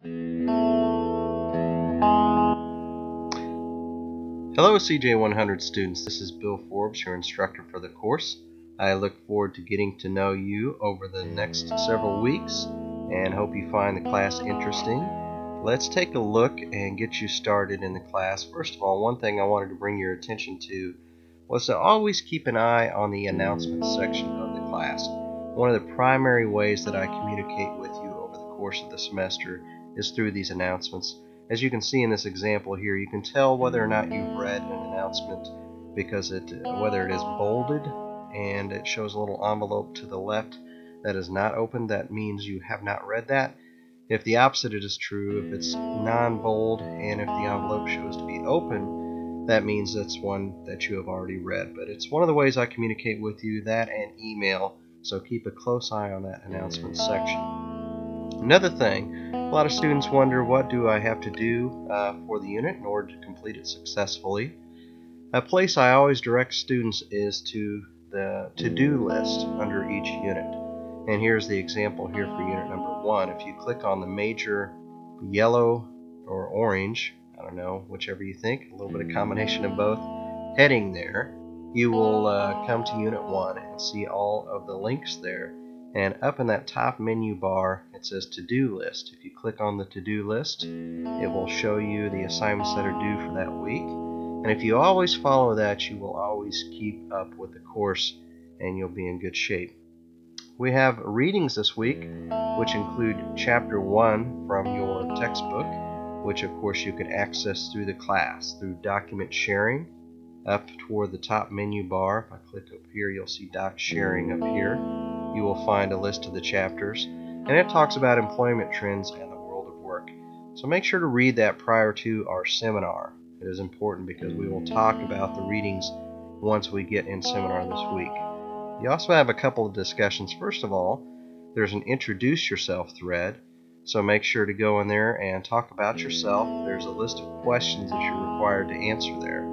Hello CJ100 students, this is Bill Forbes, your instructor for the course. I look forward to getting to know you over the next several weeks and hope you find the class interesting. Let's take a look and get you started in the class. First of all, one thing I wanted to bring your attention to was to always keep an eye on the announcements section of the class. One of the primary ways that I communicate with you over the course of the semester is through these announcements. As you can see in this example here, you can tell whether or not you've read an announcement because whether it is bolded and it shows a little envelope to the left that is not open, that means you have not read that. If the opposite is true, if it's non-bold and if the envelope shows to be open, that means that's one that you have already read. But it's one of the ways I communicate with you, that and email, so keep a close eye on that announcement section. Another thing, a lot of students wonder, what do I have to do for the unit in order to complete it successfully? A place I always direct students is to the to-do list under each unit. And here's the example here for unit number 1. If you click on the major yellow or orange, I don't know, whichever you think, a little bit of combination of both, heading there, you will come to unit 1 and see all of the links there. And up in that top menu bar, it says to-do list. If you click on the to-do list, it will show you the assignments that are due for that week. And if you always follow that, you will always keep up with the course and you'll be in good shape. We have readings this week, which include chapter 1 from your textbook, which of course you can access through the class, through document sharing. Up toward the top menu bar, if I click up here, you'll see doc sharing up here. You will find a list of the chapters, and it talks about employment trends and the world of work. So make sure to read that prior to our seminar. It is important because we will talk about the readings once we get in seminar this week. You also have a couple of discussions. First of all, there's an introduce yourself thread, so make sure to go in there and talk about yourself. There's a list of questions that you're required to answer there,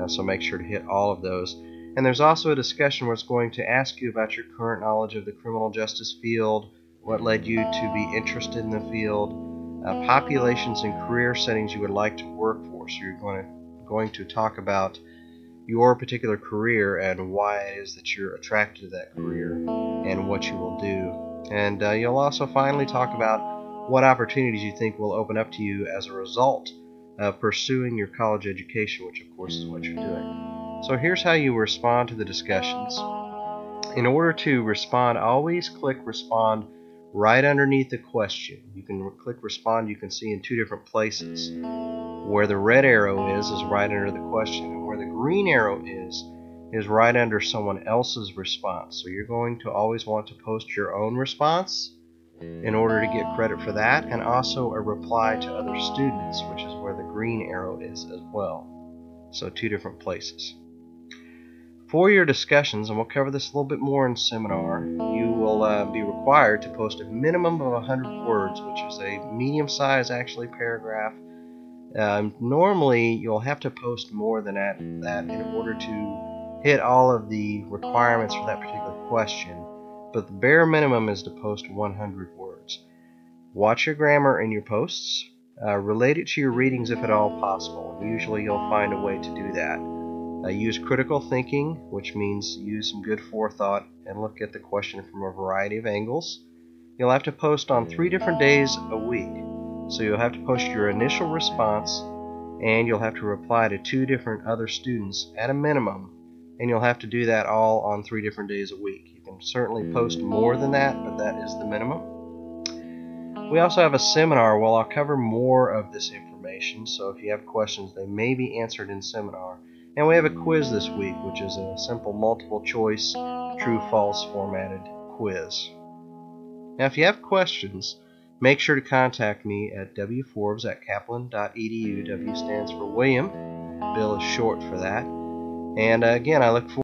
so make sure to hit all of those. And there's also a discussion where it's going to ask you about your current knowledge of the criminal justice field, what led you to be interested in the field, populations and career settings you would like to work for. So you're going to talk about your particular career and why it is that you're attracted to that career and what you will do. And you'll also finally talk about what opportunities you think will open up to you as a result of pursuing your college education, which of course is what you're doing. So here's how you respond to the discussions. In order to respond, always click respond right underneath the question. You can click respond, you can see in two different places. Where the red arrow is right under the question, and where the green arrow is right under someone else's response. So you're going to always want to post your own response in order to get credit for that, and also a reply to other students, which is where the green arrow is as well. So two different places. For your discussions, and we'll cover this a little bit more in seminar, you will be required to post a minimum of 100 words, which is a medium-sized actually paragraph. Normally you'll have to post more than that in order to hit all of the requirements for that particular question, but the bare minimum is to post 100 words. Watch your grammar in your posts. Relate it to your readings if at all possible. Usually you'll find a way to do that. Use critical thinking, which means use some good forethought and look at the question from a variety of angles. You'll have to post on 3 different days a week. So you'll have to post your initial response, and you'll have to reply to 2 different other students at a minimum, and you'll have to do that all on 3 different days a week. You can certainly post more than that, but that is the minimum. We also have a seminar where I'll cover more of this information, so if you have questions, they may be answered in seminar. And we have a quiz this week, which is a simple multiple choice, true-false formatted quiz. Now if you have questions, make sure to contact me at wforbes@kaplan.edu. W stands for William. Bill is short for that. And again, I look forward